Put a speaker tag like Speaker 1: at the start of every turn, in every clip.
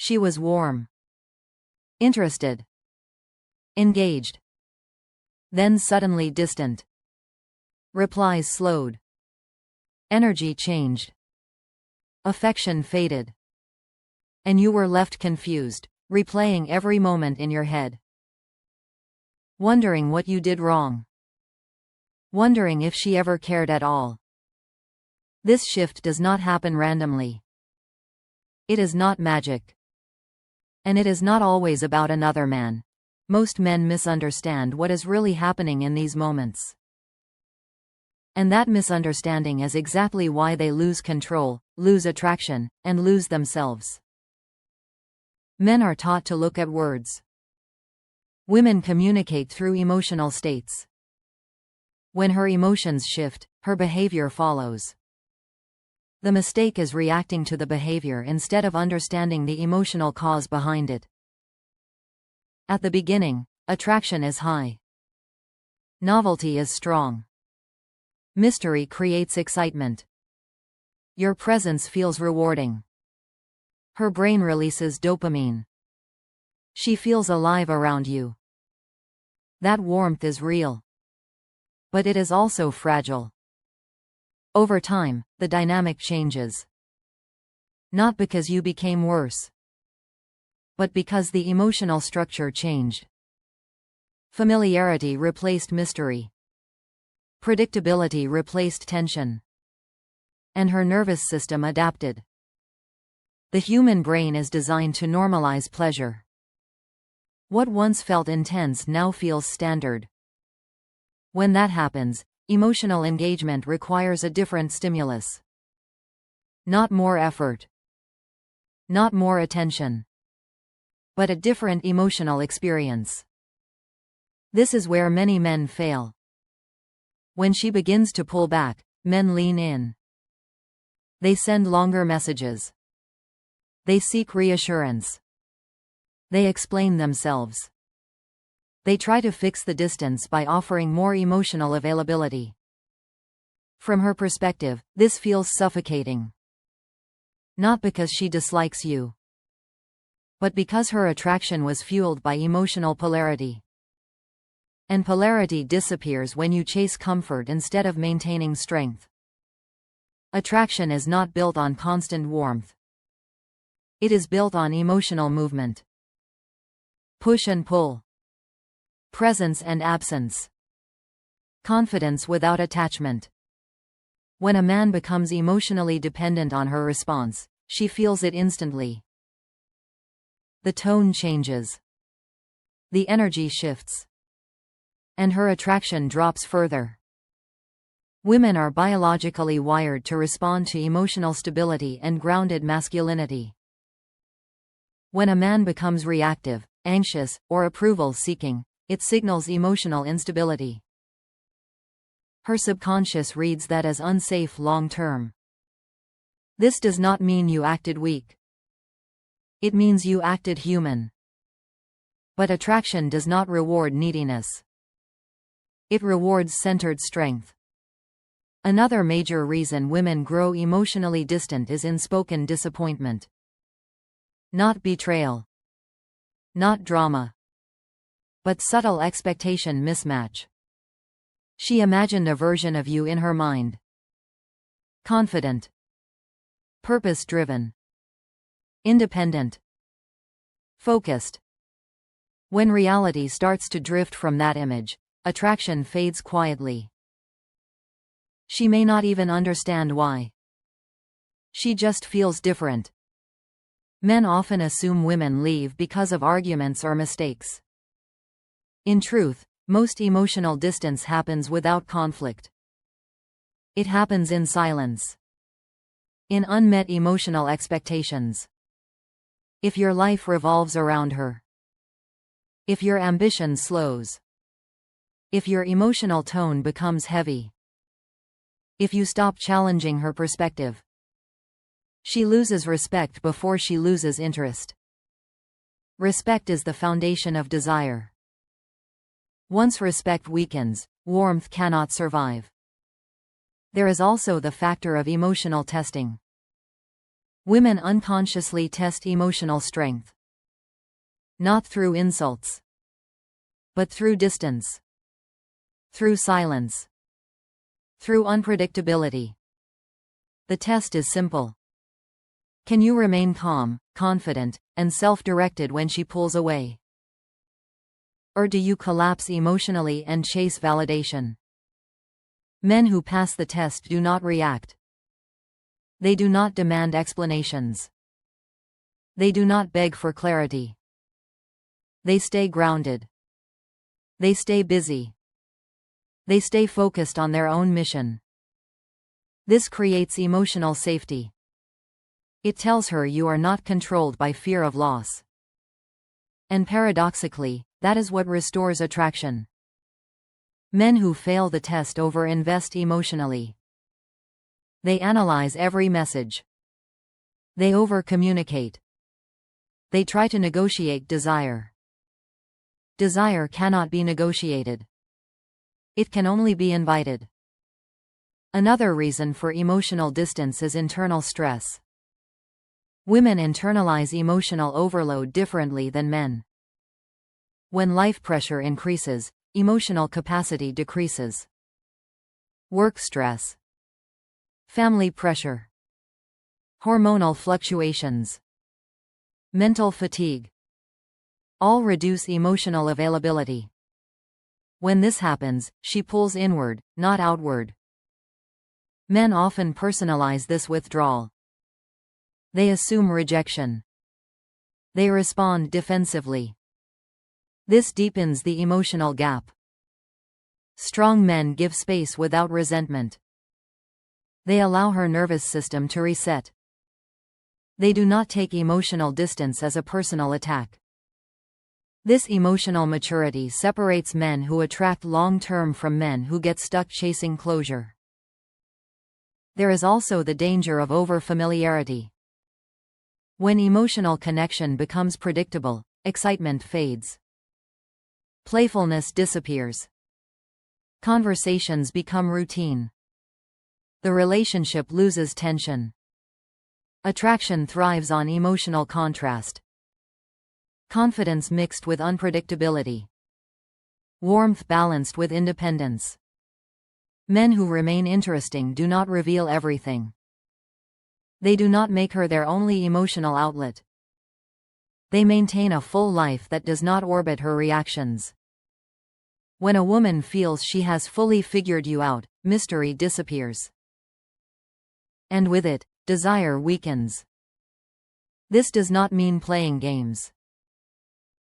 Speaker 1: She was warm, interested, engaged. Then suddenly distant. Replies slowed. Energy changed. Affection faded. And you were left confused, replaying every moment in your head. Wondering what you did wrong. Wondering if she ever cared at all. This shift does not happen randomly. It is not magic. And it is not always about another man. Most men misunderstand what is really happening in these moments. And that misunderstanding is exactly why they lose control, lose attraction, and lose themselves. Men are taught to look at words. Women communicate through emotional states. When her emotions shift, her behavior follows. The mistake is reacting to the behavior instead of understanding the emotional cause behind it. At the beginning, attraction is high. Novelty is strong. Mystery creates excitement. Your presence feels rewarding. Her brain releases dopamine. She feels alive around you. That warmth is real. But it is also fragile. Over time, the dynamic changes. Not because you became worse, but because the emotional structure changed. Familiarity replaced mystery. Predictability replaced tension. And her nervous system adapted. The human brain is designed to normalize pleasure. What once felt intense now feels standard. When that happens, emotional engagement requires a different stimulus. Not more effort. Not more attention. But a different emotional experience. This is where many men fail. When she begins to pull back, men lean in. They send longer messages. They seek reassurance. They explain themselves. They try to fix the distance by offering more emotional availability. From her perspective, this feels suffocating. Not because she dislikes you, but because her attraction was fueled by emotional polarity. And polarity disappears when you chase comfort instead of maintaining strength. Attraction is not built on constant warmth. It is built on emotional movement. Push and pull. Presence and absence. Confidence without attachment. When a man becomes emotionally dependent on her response, she feels it instantly. The tone changes. The energy shifts. And her attraction drops further. Women are biologically wired to respond to emotional stability and grounded masculinity. When a man becomes reactive, anxious, or approval-seeking, it signals emotional instability. Her subconscious reads that as unsafe long-term. This does not mean you acted weak. It means you acted human. But attraction does not reward neediness. It rewards centered strength. Another major reason women grow emotionally distant is unspoken disappointment. Not betrayal. Not drama. But subtle expectation mismatch. She imagined a version of you in her mind. Confident. Purpose-driven. Independent. Focused. When reality starts to drift from that image, attraction fades quietly. She may not even understand why. She just feels different. Men often assume women leave because of arguments or mistakes. In truth, most emotional distance happens without conflict. It happens in silence. In unmet emotional expectations. If your life revolves around her. If your ambition slows. If your emotional tone becomes heavy. If you stop challenging her perspective. She loses respect before she loses interest. Respect is the foundation of desire. Once respect weakens, warmth cannot survive. There is also the factor of emotional testing. Women unconsciously test emotional strength. Not through insults, but through distance. Through silence. Through unpredictability. The test is simple. Can you remain calm, confident, and self-directed when she pulls away? Or do you collapse emotionally and chase validation? Men who pass the test do not react. They do not demand explanations. They do not beg for clarity. They stay grounded. They stay busy. They stay focused on their own mission. This creates emotional safety. It tells her you are not controlled by fear of loss. And paradoxically, that is what restores attraction. Men who fail the test over-invest emotionally. They analyze every message. They over-communicate. They try to negotiate desire. Desire cannot be negotiated. It can only be invited. Another reason for emotional distance is internal stress. Women internalize emotional overload differently than men. When life pressure increases, emotional capacity decreases. Work stress, family pressure, hormonal fluctuations, mental fatigue, all reduce emotional availability. When this happens, she pulls inward, not outward. Men often personalize this withdrawal. They assume rejection. They respond defensively. This deepens the emotional gap. Strong men give space without resentment. They allow her nervous system to reset. They do not take emotional distance as a personal attack. This emotional maturity separates men who attract long-term from men who get stuck chasing closure. There is also the danger of over-familiarity. When emotional connection becomes predictable, excitement fades. Playfulness disappears. Conversations become routine. The relationship loses tension. Attraction thrives on emotional contrast. Confidence mixed with unpredictability. Warmth balanced with independence. Men who remain interesting do not reveal everything. They do not make her their only emotional outlet. They maintain a full life that does not orbit her reactions. When a woman feels she has fully figured you out, mystery disappears. And with it, desire weakens. This does not mean playing games.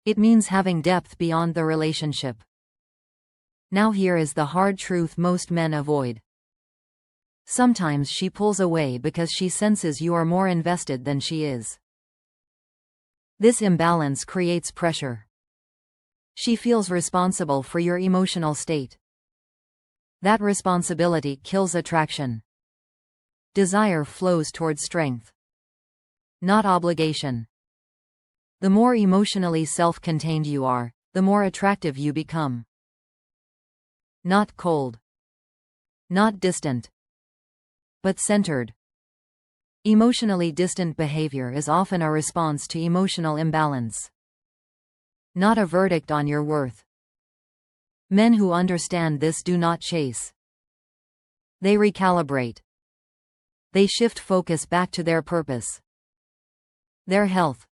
Speaker 1: It means having depth beyond the relationship. Now here is the hard truth most men avoid. Sometimes she pulls away because she senses you are more invested than she is. This imbalance creates pressure. She feels responsible for your emotional state. That responsibility kills attraction. Desire flows toward strength, not obligation. The more emotionally self-contained you are, the more attractive you become. Not cold. Not distant. But centered. Emotionally distant behavior is often a response to emotional imbalance. Not a verdict on your worth. Men who understand this do not chase. They recalibrate. They shift focus back to their purpose. Their health.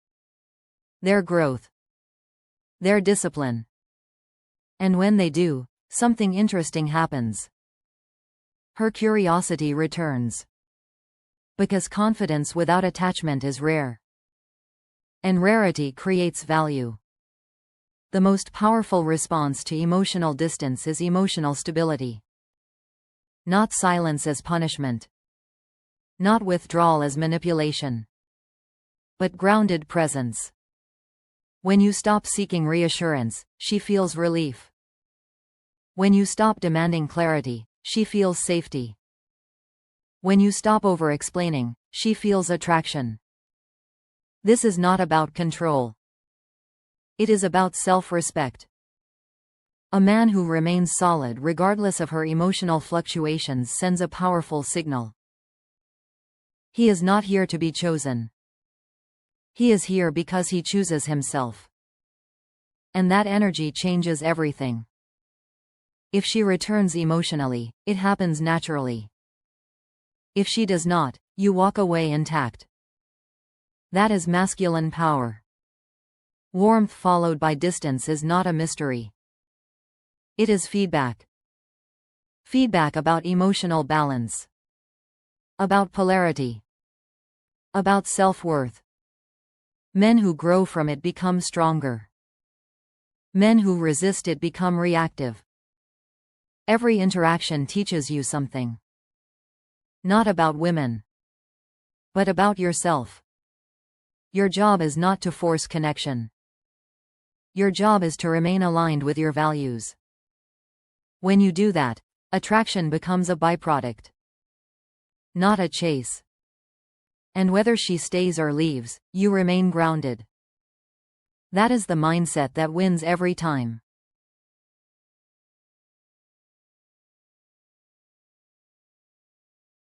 Speaker 1: Their growth. Their discipline. And when they do, something interesting happens. Her curiosity returns. Because confidence without attachment is rare. And rarity creates value. The most powerful response to emotional distance is emotional stability. Not silence as punishment. Not withdrawal as manipulation. But grounded presence. When you stop seeking reassurance, she feels relief. When you stop demanding clarity, she feels safety. When you stop over-explaining, she feels attraction. This is not about control. It is about self-respect. A man who remains solid regardless of her emotional fluctuations sends a powerful signal. He is not here to be chosen. He is here because he chooses himself. And that energy changes everything. If she returns emotionally, it happens naturally. If she does not, you walk away intact. That is masculine power. Warmth followed by distance is not a mystery. It is feedback. Feedback about emotional balance. About polarity. About self-worth. Men who grow from it become stronger. Men who resist it become reactive. Every interaction teaches you something. Not about women, but about yourself. Your job is not to force connection. Your job is to remain aligned with your values. When you do that, attraction becomes a byproduct, not a chase. And whether she stays or leaves, you remain grounded. That is the mindset that wins every time.